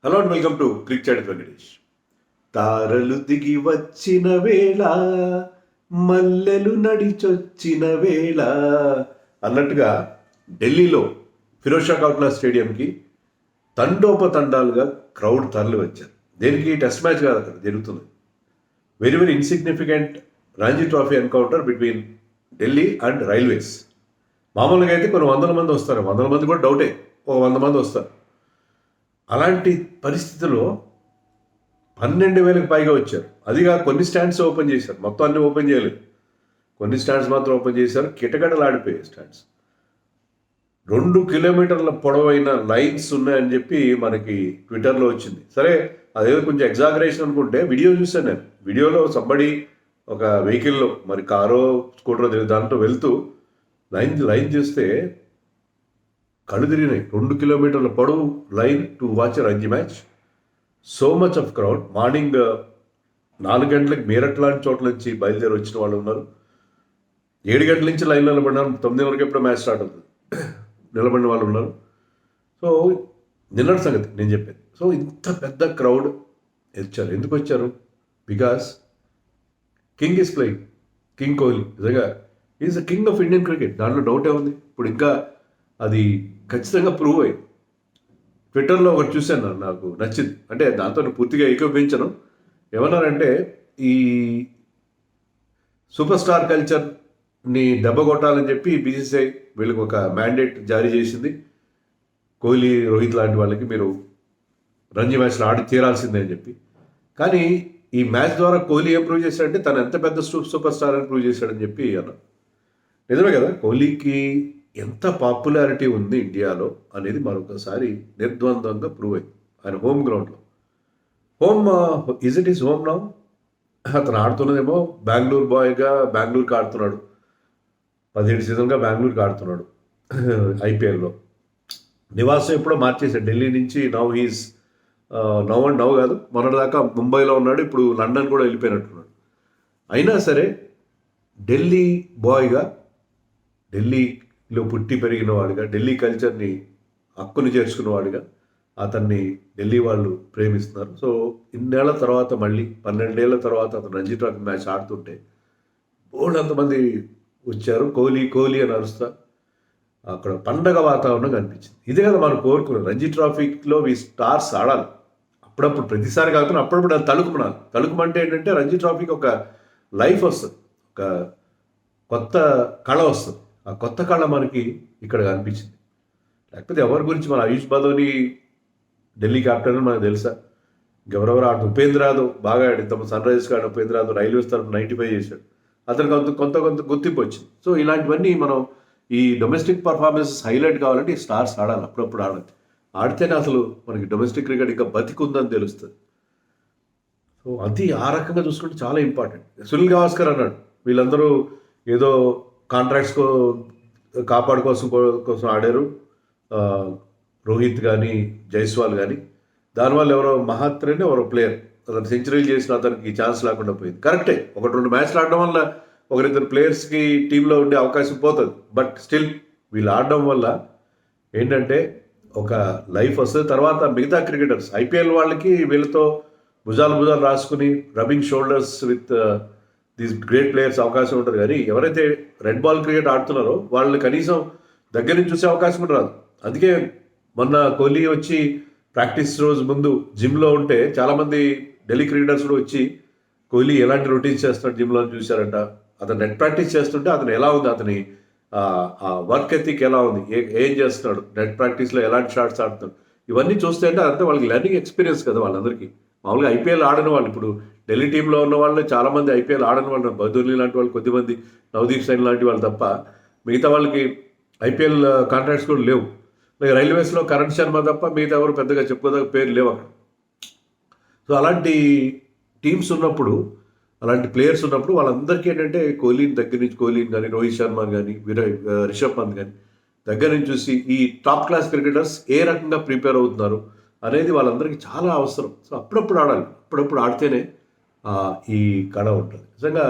Hello and welcome to Crick Chat Venkatesh. తారలు దిగి వచ్చిన వేళ, మల్లెలు నడిచొచ్చిన వేళ అన్నట్టుగా ఢిల్లీలో ఫిరోజ్ షా కోట్లా స్టేడియంకి తండోపతండాలుగా క్రౌడ్ తరలి వచ్చారు. దేనికి? టెస్ట్ మ్యాచ్ కాదు అక్కడ జరుగుతుంది. Very very insignificant Ranji trophy encounter between Delhi and railways. మామూలుగా అయితే కొన్ని వందల మంది వస్తారు, వందల మంది కూడా డౌటే, ఒక 100 మంది వస్తారు. అలాంటి పరిస్థితుల్లో 12,000కి పైగా వచ్చారు. అదిగా కొన్ని స్టాండ్స్ ఓపెన్ చేశారు, మొత్తం అన్ని ఓపెన్ చేయలేదు. కొన్ని స్టాండ్స్ మాత్రం ఓపెన్ చేశారు. కిటకటలాడిపోయాయి స్టాండ్స్. 2 కిలోమీటర్ల పొడవైన లైన్స్ ఉన్నాయని చెప్పి మనకి ట్విట్టర్లో వచ్చింది. సరే, అదేదో కొంచెం ఎగ్జాగరేషన్ అనుకుంటే వీడియో చూశాను నేను. వీడియోలో సంబడి ఒక వెహికల్లో, మరి కారో స్కూటరో దాంట్లో వెళ్తూ లైన్ చూస్తే కళ్ళు తిరిగినాయి. 2 కిలోమీటర్ల పొడవు line to watch Ranji match. So much of crowd. Morning 4 గంటలకు మీరట్ లాంటి చోట్ల నుంచి బయలుదేరి వచ్చిన వాళ్ళు ఉన్నారు. 7 గంటల నుంచి లైన్లో నిలబడినారు. 9 ఎప్పుడో మ్యాచ్ స్టార్ట్ అవుతుంది, నిలబడిన వాళ్ళు ఉన్నారు. సో నిన్నటి సంగతి నేను చెప్పాను. సో ఇంత పెద్ద క్రౌడ్ వచ్చారు. ఎందుకు వచ్చారు? Because king is playing. King Kohli నిజంగా is the king of Indian cricket. దాంట్లో డౌటే ఉంది. ఇప్పుడు ఇంకా అది ఖచ్చితంగా ప్రూవ్ అయ్యింది. ట్విట్టర్లో ఒకటి చూశాను, నాకు నచ్చింది. అంటే దాంతో పూర్తిగా ఏకోపించను. ఏమన్నారంటే, ఈ సూపర్ స్టార్ కల్చర్ని దెబ్బ కొట్టాలని చెప్పి బీసీసీఐ వీళ్ళకి ఒక మ్యాండేట్ జారీ చేసింది. కోహ్లీ, రోహిత్ లాంటి వాళ్ళకి మీరు రంజీ మ్యాచ్లో ఆడి తీరాల్సిందే అని చెప్పి. కానీ ఈ మ్యాచ్ ద్వారా కోహ్లీ ఏం ప్రూవ్ చేశాడంటే తను ఎంత పెద్ద సూపర్ స్టార్ అని ప్రూవ్ చేశాడని చెప్పి అన్నారు. నిజమే కదా, కోహ్లీకి ఎంత పాపులారిటీ ఉంది ఇండియాలో అనేది మరొకసారి నిర్ద్వంద్వంగా ప్రూవ్ అయింది. ఆయన హోమ్ గ్రౌండ్లో. It is home now. అతను ఆడుతున్నదేమో బెంగళూరు బాయ్గా బెంగళూరుకి ఆడుతున్నాడు. 17 సీజన్గా బెంగళూరుకి ఆడుతున్నాడు. ఐపీఎల్లో నివాసం ఎప్పుడో మార్చేశాడు. ఢిల్లీ నుంచి నవ్ కాదు, మొన్నటిదాకా ముంబైలో ఉన్నాడు. ఇప్పుడు లండన్ కూడా వెళ్ళిపోయినట్టున్నాడు. అయినా సరే ఢిల్లీ బాయ్గా, ఢిల్లీలో పుట్టి పెరిగిన వాడిగా, ఢిల్లీ కల్చర్ని హక్కుని చేర్చుకున్నవాడిగా అతన్ని ఢిల్లీ వాళ్ళు ప్రేమిస్తున్నారు. సో ఇన్నేళ్ల తర్వాత, మళ్ళీ 12 ఏళ్ల తర్వాత అతను రంజీ ట్రోఫీ మ్యాచ్ ఆడుతుంటే బోల్డంతమంది వచ్చారు. కోహ్లీ అని అరుస్తా అక్కడ పండగ వాతావరణం కనిపించింది. ఇదే కదా మనం కోరుకున్నాం. రంజీ ట్రోఫీలో ఈ స్టార్స్ ఆడాలి. అప్పుడప్పుడు, ప్రతిసారి కాకుండా అప్పుడప్పుడు అది తలుకుమనాలి. తలుకుమంటే ఏంటంటే రంజీ ట్రోఫీకి ఒక లైఫ్ వస్తుంది, ఒక కొత్త కళ వస్తుంది. ఆ కొత్త కళ మనకి ఇక్కడ కనిపించింది. లేకపోతే ఎవరి గురించి, మన ఆయుష్ బదోని ఢిల్లీ క్యాప్టెన్ అని మనకు తెలుసా? ఇంకెవరెవరు ఆడు? ఉపేంద్ర యాదవ్ బాగా ఆడి, తమ సన్ రైజర్స్ ఆడిన ఉపేంద్ర యాదవ్ రైల్వేస్ తరఫున 95 చేశాడు. అతనికి కొంత గుర్తింపు వచ్చింది. సో ఇలాంటివన్నీ మనం, ఈ డొమెస్టిక్ పర్ఫార్మెన్సెస్ హైలైట్ కావాలంటే ఈ స్టార్స్ ఆడాలి. అప్పుడప్పుడు ఆడాలి. ఆడితేనే అసలు మనకి డొమెస్టిక్ క్రికెట్ ఇంకా బతికుందని తెలుస్తుంది. సో అది ఆ రకంగా చూసుకుంటే చాలా ఇంపార్టెంట్. సునీల్ గవాస్కర్ అన్నాడు, వీళ్ళందరూ ఏదో కాంట్రాక్ట్స్ కోసం ఆడారు, రోహిత్ కానీ జైస్వాల్ కానీ. దానివల్ల ఎవరో మహాత్రేనే ఎవరో ప్లేయర్ అతను సెంచరీలు చేసిన అతనికి ఛాన్స్ లేకుండా పోయింది. కరెక్టే, 1-2 మ్యాచ్లు ఆడడం వల్ల 1-2 ప్లేయర్స్కి టీంలో ఉండే అవకాశం పోతుంది. బట్ స్టిల్ వీళ్ళు ఆడడం వల్ల ఏంటంటే ఒక లైఫ్ వస్తుంది. తర్వాత మిగతా క్రికెటర్స్, ఐపీఎల్ వాళ్ళకి వీళ్ళతో భుజాలు రాసుకుని rubbing shoulders with these great players అవకాశం ఉంటుంది. కానీ ఎవరైతే రెడ్ బాల్ క్రికెట్ ఆడుతున్నారో వాళ్ళని కనీసం దగ్గర నుంచి చూసే అవకాశం కూడా రాదు. అందుకే మొన్న కోహ్లీ వచ్చి ప్రాక్టీస్ రోజు ముందు జిమ్లో ఉంటే చాలామంది ఢిల్లీ క్రికెటర్స్ కూడా వచ్చి కోహ్లీ ఎలాంటి రొటీన్స్ చేస్తున్నాడు జిమ్లో అని చూశారంట. అతను నెట్ ప్రాక్టీస్ చేస్తుంటే అతను ఎలా ఉంది, అతని వర్క్ ఎథిక్ ఎలా ఉంది, ఏం చేస్తున్నాడు, నెట్ ప్రాక్టీస్లో ఎలాంటి షాట్స్ ఆడుతున్నాడు, ఇవన్నీ చూస్తే అంటే అదంతా వాళ్ళకి లెర్నింగ్ ఎక్స్పీరియన్స్ కదా వాళ్ళందరికీ. మామూలుగా ఐపీఎల్ ఆడని వాళ్ళు, ఇప్పుడు ఢిల్లీ టీంలో ఉన్న వాళ్ళు చాలామంది ఐపీఎల్ ఆడని వాళ్ళు, బహదూర్లీ లాంటి వాళ్ళు కొద్దిమంది, నవదీప్ సైన్ లాంటి వాళ్ళు తప్ప మిగతా వాళ్ళకి ఐపీఎల్ కాంట్రాక్ట్స్ కూడా లేవు. లైక్ రైల్వేస్లో కరణ్ శర్మ తప్ప మిగతా ఎవరు పెద్దగా చెప్పుకోదగ్గ పేరు లేవు అక్కడ. సో అలాంటి టీమ్స్ ఉన్నప్పుడు, అలాంటి ప్లేయర్స్ ఉన్నప్పుడు వాళ్ళందరికీ ఏంటంటే కోహ్లీని దగ్గర నుంచి, కోహ్లీని కానీ, రోహిత్ శర్మ కానీ, రిషబ్ పంత్ కానీ దగ్గర నుంచి చూసి ఈ టాప్ క్లాస్ క్రికెటర్స్ ఏ రకంగా ప్రిపేర్ అవుతున్నారు అనేది వాళ్ళందరికీ చాలా అవసరం. సో అప్పుడప్పుడు ఆడాలి. అప్పుడప్పుడు ఆడితేనే ఈ కళ ఉంటుంది. నిజంగా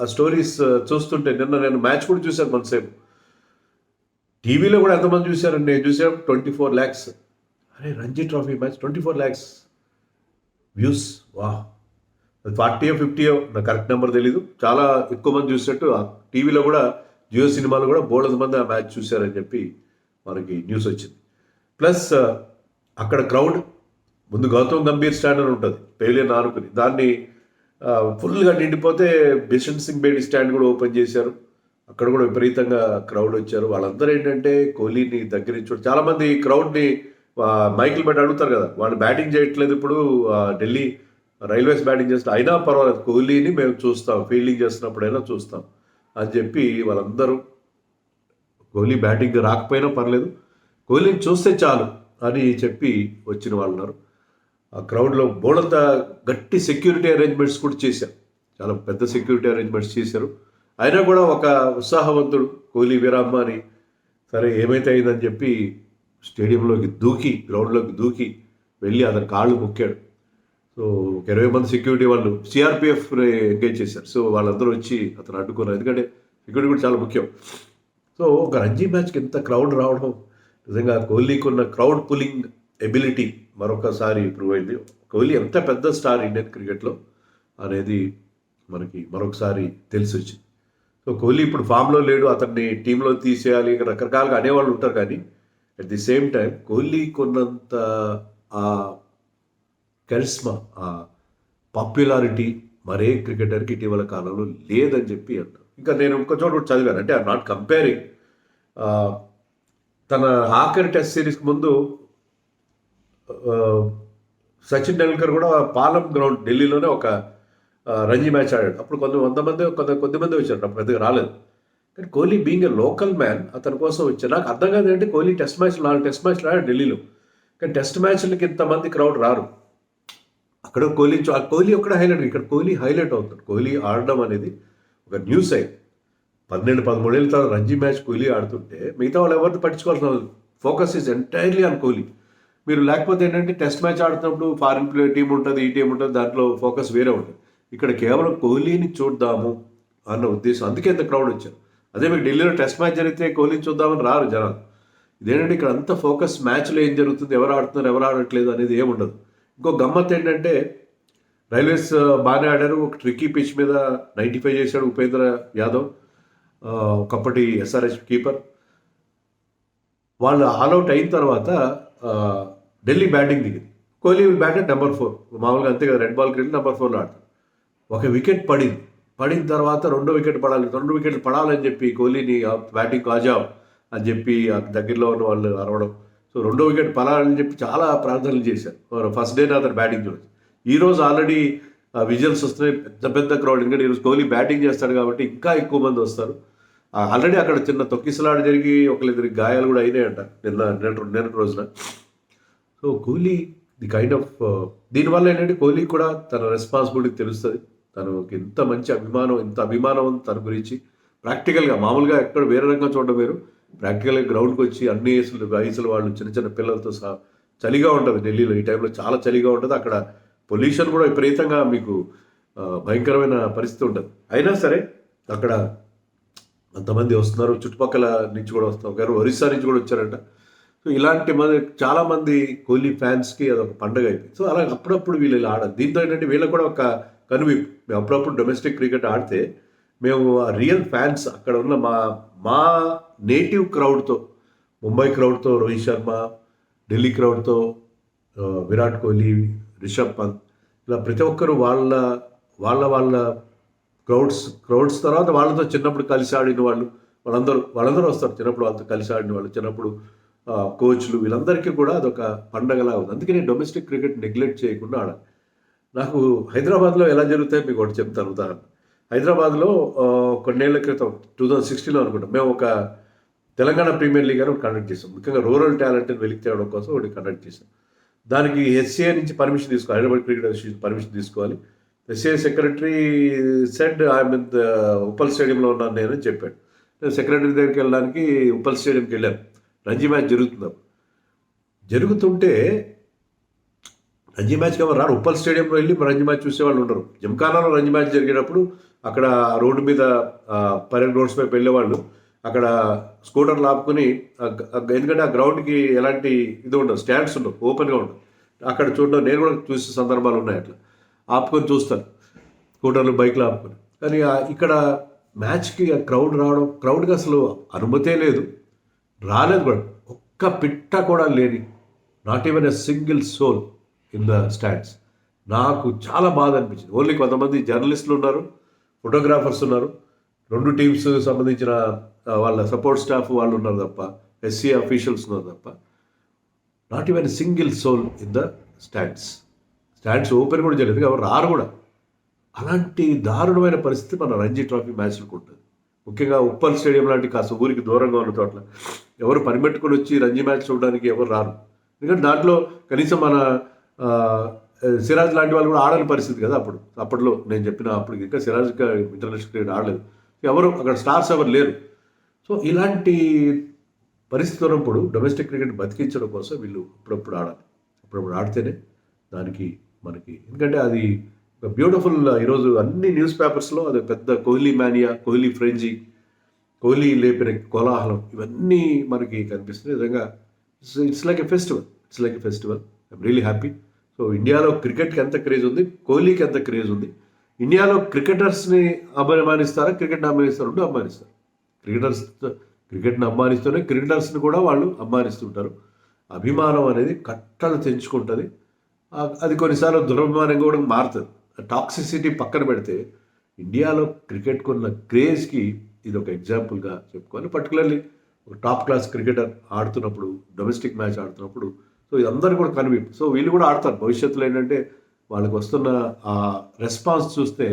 ఆ స్టోరీస్ చూస్తుంటే, నిన్న నేను మ్యాచ్ కూడా చూశాను కొంతసేపు. టీవీలో కూడా ఎంతమంది చూశారండి? నేను చూసాను 24 lakhs. అరే Ranji trophy match 24 lakhs views. వా, 40 50 నాకు కరెక్ట్ నెంబర్ తెలీదు, చాలా ఎక్కువ మంది చూసినట్టు టీవీలో కూడా జియో సినిమాలో కూడా బోల్డ్ మంది ఆ మ్యాచ్ చూశారని చెప్పి మనకి న్యూస్ వచ్చింది. ప్లస్ అక్కడ క్రౌడ్ ముందు గౌతమ్ గంభీర్ స్టాండ్ అని ఉంటుంది పేలియన్ ఆనుకుని, దాన్ని ఫుల్గా నిండిపోతే బిషన్ సింగ్ బేడి స్టాండ్ కూడా ఓపెన్ చేశారు. అక్కడ కూడా విపరీతంగా క్రౌడ్ వచ్చారు. వాళ్ళందరూ ఏంటంటే కోహ్లీని దగ్గర నుంచి చాలామంది క్రౌడ్ని మైకిల్ బట్టి అడుగుతారు కదా, వాళ్ళు బ్యాటింగ్ చేయట్లేదు ఇప్పుడు ఢిల్లీ రైల్వేస్ బ్యాటింగ్ చేస్తే అయినా పర్వాలేదు కోహ్లీని మేము చూస్తాం, ఫీల్డింగ్ చేస్తున్నప్పుడైనా చూస్తాం అని చెప్పి వాళ్ళందరూ కోహ్లీ బ్యాటింగ్ రాకపోయినా పర్లేదు కోహ్లీని చూస్తే చాలు అని చెప్పి వచ్చిన వాళ్ళు ఉన్నారు. ఆ క్రౌడ్లో బోర్డంత గట్టి సెక్యూరిటీ అరేంజ్మెంట్స్ కూడా చేశారు, చాలా పెద్ద సెక్యూరిటీ అరేంజ్మెంట్స్ చేశారు. అయినా కూడా ఒక ఉత్సాహవంతుడు కోహ్లీ వీరామ్మ అని సరే ఏమైతే అయిందని చెప్పి స్టేడియంలోకి దూకి గ్రౌండ్లోకి దూకి వెళ్ళి అతని కాళ్ళు మొక్కాడు. సో ఒక 20 మంది సెక్యూరిటీ వాళ్ళు సిఆర్పిఎఫ్ ఎంగేజ్ చేశారు. సో వాళ్ళందరూ వచ్చి అతను అడ్డుకున్నారు, ఎందుకంటే సెక్యూరిటీ కూడా చాలా ముఖ్యం. సో ఒక రంజీ మ్యాచ్కి ఎంత క్రౌడ్ రావడం నిజంగా కోహ్లీకి ఉన్న క్రౌడ్ పుల్లింగ్ ఎబిలిటీ మరొకసారి ప్రూవ్ అయింది. కోహ్లీ ఎంత పెద్ద స్టార్ ఇండియన్ క్రికెట్లో అనేది మనకి మరొకసారి తెలిసి వచ్చింది. సో కోహ్లీ ఇప్పుడు ఫామ్లో లేడు, అతన్ని టీంలో తీసేయాలి రకరకాలుగా అనేవాళ్ళు ఉంటారు, కానీ at the same time Kohli కొన్నంత ఆ కరిస్మా, ఆ పాపులారిటీ మరే క్రికెటర్కి ఇటీవల కాలంలో లేదని చెప్పి అంటారు. ఇంకా నేను ఇంకో చోట కూడా చదివాను, అంటే ఐఎమ్ నాట్ కంపేరింగ్. తన ఆఖరి టెస్ట్ సిరీస్కి ముందు సచిన్ టెండూల్కర్ కూడా పాలం గ్రౌండ్ ఢిల్లీలోనే ఒక రంజీ మ్యాచ్ ఆడాడు. అప్పుడు కొద్దిమంది వచ్చారు, అప్పుడు పెద్దగా రాలేదు. కానీ Kohli being a local man అతని కోసం వచ్చారు. నాకు అర్థం కాదు ఏంటంటే కోహ్లీ 4 టెస్ట్ మ్యాచ్లు ఆడాడు ఢిల్లీలో, కానీ టెస్ట్ మ్యాచ్లకి ఇంతమంది క్రౌడ్ రారు. అక్కడ కోహ్లీ ఒక్కడ హైలైట్, ఇక్కడ కోహ్లీ హైలైట్ అవుతాడు. కోహ్లీ ఆడడం అనేది ఒక న్యూస్ అయింది. 12-13 ఏళ్ళ తర్వాత రంజీ మ్యాచ్ కోహ్లీ ఆడుతుంటే మిగతా వాళ్ళు ఎవరిని పట్టించుకోవాల్సిన focus is entirely on Kohli. మీరు లేకపోతే ఏంటంటే టెస్ట్ మ్యాచ్ ఆడుతున్నప్పుడు ఫారిన్ ప్లే టీం ఉంటుంది, ఈ టీం ఉంటుంది, దాంట్లో ఫోకస్ వేరే ఉంటుంది. ఇక్కడ కేవలం కోహ్లీని చూద్దాము అన్న ఉద్దేశం, అందుకే ఎంత క్రౌడ్ వచ్చారు. అదే మీకు ఢిల్లీలో టెస్ట్ మ్యాచ్ జరిగితే కోహ్లీని చూద్దామని రారు జనాలు. ఇదేంటంటే ఇక్కడ అంత ఫోకస్ మ్యాచ్లో ఏం జరుగుతుంది, ఎవరు ఆడుతున్నారు ఎవరు ఆడట్లేదు అనేది ఏముండదు. ఇంకో గమ్మత్ ఏంటంటే రైల్వేస్ బాగానే ఆడారు, ఒక ట్రిక్కీ పిచ్ మీద 95 చేశాడు ఉపేంద్ర యాదవ్, ఒకప్పటి ఎస్ఆర్హెచ్ కీపర్. వాళ్ళు ఆల్అౌట్ అయిన తర్వాత ఢిల్లీ బ్యాటింగ్ దిగింది. కోహ్లీ బ్యాట్ నెంబర్ 4, మామూలుగా అంతే కదా, రెడ్ బాల్ క్రికెట్ నెంబర్ 4లో ఆడతారు. ఒక వికెట్ పడిన తర్వాత 2వ వికెట్ పడాలి, 2 వికెట్లు పడాలని చెప్పి కోహ్లీని బ్యాటింగ్ ఆజావ్ అని చెప్పి దగ్గరలో ఉన్న వాళ్ళు అరవడం. సో 2వ వికెట్ పడాలని చెప్పి చాలా ప్రార్థనలు చేశారు. ఫస్ట్ డేనే అతను బ్యాటింగ్ చూడొచ్చు. ఈరోజు ఆల్రెడీ విజువల్స్ వస్తున్నాయి, పెద్ద క్రౌడ్. ఎందుకంటే ఈరోజు కోహ్లీ బ్యాటింగ్ చేస్తాడు కాబట్టి ఇంకా ఎక్కువ మంది వస్తారు. ఆల్రెడీ అక్కడ చిన్న తొక్కిసలాట జరిగి ఒకరిద్దరికి గాయాలు కూడా అయినాయంట నిన్న రోజున. So Kohli the kind of దీనివల్ల ఏంటంటే కోహ్లీ కూడా తన రెస్పాన్సిబిలిటీ తెలుస్తుంది. తనకి ఇంత మంచి అభిమానం తన గురించి ప్రాక్టికల్గా, మామూలుగా ఎక్కడ వేరే రంగం చూడడం వేరు, ప్రాక్టికల్గా గ్రౌండ్కి వచ్చి అన్ని వయసులు వాళ్ళు చిన్న పిల్లలతో సహా. చలిగా ఉంటుంది ఢిల్లీలో ఈ టైంలో, చాలా చలిగా ఉంటుంది. అక్కడ పొల్యూషన్ కూడా విపరీతంగా మీకు భయంకరమైన పరిస్థితి ఉంటుంది. అయినా సరే అక్కడ అంతమంది వస్తున్నారు, చుట్టుపక్కల నుంచి కూడా వస్తారు, ఒరిస్సా నుంచి కూడా వచ్చారంట. సో ఇలాంటి చాలామంది కోహ్లీ ఫ్యాన్స్కి అదొక పండుగ అయిపోయింది. సో అలా అప్పుడప్పుడు వీళ్ళు ఇలా ఆడాలి. దీంతో ఏంటంటే వీళ్ళకి కూడా ఒక కనువిప్పు. మేము అప్పుడప్పుడు డొమెస్టిక్ క్రికెట్ ఆడితే మేము ఆ రియల్ ఫ్యాన్స్ అక్కడ ఉన్న మా నేటివ్ క్రౌడ్తో, ముంబై క్రౌడ్తో రోహిత్ శర్మ, ఢిల్లీ క్రౌడ్తో విరాట్ కోహ్లీ, రిషబ్ పంత్, ఇలా ప్రతి ఒక్కరు వాళ్ళ క్రౌడ్స్ తర్వాత వాళ్ళతో చిన్నప్పుడు కలిసి ఆడిన వాళ్ళందరూ వస్తారు. చిన్నప్పుడు వాళ్ళతో కలిసి ఆడిన వాళ్ళు, చిన్నప్పుడు కోచ్లు, వీళ్ళందరికీ కూడా అదొక పండగలా ఉంది. అందుకే నేను డొమెస్టిక్ క్రికెట్ నెగ్లెక్ట్ చేయకుండా ఆడాలి. నాకు హైదరాబాద్లో ఎలా జరుగుతాయో మీకు ఒకటి చెప్తాను ఉదాహరణ. హైదరాబాద్లో కొన్నేళ్ల క్రితం 2016లో అనుకుంటాం, మేము ఒక తెలంగాణ ప్రీమియర్ లీగ్ అని కండక్ట్ చేసాం. ముఖ్యంగా రూరల్ టాలెంట్ని వెలికి తేవడం కోసం ఒకటి కండక్ట్ చేసాం. దానికి ఎస్సీఐ నుంచి పర్మిషన్ తీసుకోవాలి, హైదరాబాద్ క్రికెట్ అసోసియేషన్ పర్మిషన్ తీసుకోవాలి. SCI secretary said I'm in Uppal స్టేడియంలో ఉన్నాను నేను అని చెప్పాడు. నేను సెక్రటరీ దగ్గరికి వెళ్ళడానికి ఉప్పల్ స్టేడియంకి వెళ్ళాను. రంజీ మ్యాచ్ జరుగుతుంటే రంజీ మ్యాచ్కి ఎవరు రారు. ఉప్పల్ స్టేడియంలో వెళ్ళి రంజీ మ్యాచ్ చూసేవాళ్ళు ఉండరు. జిమ్ఖానాలో రంజీ మ్యాచ్ జరిగేటప్పుడు అక్కడ రోడ్డు మీద పరేడ్ గ్రౌండ్స్ వైపు వెళ్ళేవాళ్ళు. అక్కడ స్కూటర్లు ఆపుకొని ఎందుకంటే ఆ గ్రౌండ్కి ఎలాంటి ఇది ఉండదు, స్టాండ్స్ ఉండవు, ఓపెన్గా ఉండవు. అక్కడ చూడడం నేను కూడా చూసే సందర్భాలు ఉన్నాయి. అట్లా ఆపుకొని చూస్తాను, స్కూటర్లు బైక్లు ఆపుకొని. కానీ ఇక్కడ మ్యాచ్కి ఆ క్రౌడ్ రావడం, క్రౌడ్కి అసలు అనుమతే లేదు, రాలేదు కూడా. ఒక్క పిట్ట కూడా లేని, not even a single soul in the stands. నాకు చాలా బాధ అనిపించింది. ఓన్లీ కొంతమంది జర్నలిస్టులు ఉన్నారు, ఫోటోగ్రాఫర్స్ ఉన్నారు, 2 టీమ్స్ సంబంధించిన వాళ్ళ సపోర్ట్ స్టాఫ్ వాళ్ళు ఉన్నారు తప్ప, ఎస్సీ అఫీషియల్స్ ఉన్నారు తప్ప, not even single soul in the stands open కూడా చేయలేదు, ఎవరు రారు కూడా. అలాంటి దారుణమైన పరిస్థితి మన రంజీ ట్రోఫీ మ్యాచ్లకు ఉంటుంది. ముఖ్యంగా ఉప్పల్ స్టేడియం లాంటి కాస్త ఊరికి దూరంగా ఉన్న చోట్ల ఎవరు పని పెట్టుకొని వచ్చి రంజీ మ్యాచ్ చూడడానికి ఎవరు రారు. ఎందుకంటే దాంట్లో కనీసం మన సిరాజ్ లాంటి వాళ్ళు కూడా ఆడని పరిస్థితి కదా. అప్పట్లో నేను చెప్పిన అప్పుడు ఇంకా సిరాజ్ ఇంటర్నేషనల్ క్రికెట్ ఆడలేదు, ఎవరు అక్కడ స్టార్స్ ఎవరు లేరు. సో ఇలాంటి పరిస్థితి ఉన్నప్పుడు డొమెస్టిక్ క్రికెట్ బతికించడం కోసం వీళ్ళు అప్పుడప్పుడు ఆడాలి. అప్పుడప్పుడు ఆడితేనే దానికి మనకి, ఎందుకంటే అది ఒక బ్యూటిఫుల్. ఈరోజు అన్ని న్యూస్ పేపర్స్లో అది పెద్ద కోహ్లీ మానియా, కోహ్లీ ఫ్రెంజీ, కోహ్లీ లేపిన కోలాహలం, ఇవన్నీ మనకి కనిపిస్తుంది. నిజంగా it's like a festival. I'm really happy. So ఇండియాలో క్రికెట్కి ఎంత క్రేజ్ ఉంది, కోహ్లీకి ఎంత క్రేజ్ ఉంది. ఇండియాలో క్రికెటర్స్ని అభిమానిస్తారా, క్రికెట్ని అభిమానిస్తారు? అభిమానిస్తారు. క్రికెట్ని అభిమానిస్తూనే క్రికెటర్స్ని కూడా వాళ్ళు అభిమానిస్తుంటారు. అభిమానం అనేది కట్టలు తెంచుకుంటుంది. అది కొన్నిసార్లు దురభిమానంగా కూడా మారుతుంది. టాక్సిసిటీ పక్కన పెడితే ఇండియాలో క్రికెట్కు ఉన్న క్రేజ్కి ఇది ఒక ఎగ్జాంపుల్గా చెప్పుకోవాలి. పర్టికులర్లీ ఒక టాప్ క్లాస్ క్రికెటర్ ఆడుతున్నప్పుడు, డొమెస్టిక్ మ్యాచ్ ఆడుతున్నప్పుడు, సో ఇదందరూ కూడా కనువిప్పు. సో వీళ్ళు కూడా ఆడతారు భవిష్యత్తులో. ఏంటంటే వాళ్ళకి వస్తున్న ఆ రెస్పాన్స్ చూస్తే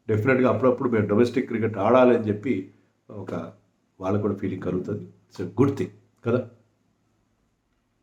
డెఫినెట్గా అప్పుడప్పుడు మేము డొమెస్టిక్ క్రికెట్ ఆడాలి అని చెప్పి ఒక వాళ్ళకు కూడా ఫీలింగ్ కలుగుతుంది. ఇట్స్ ఎ గుడ్ థింగ్ కదా.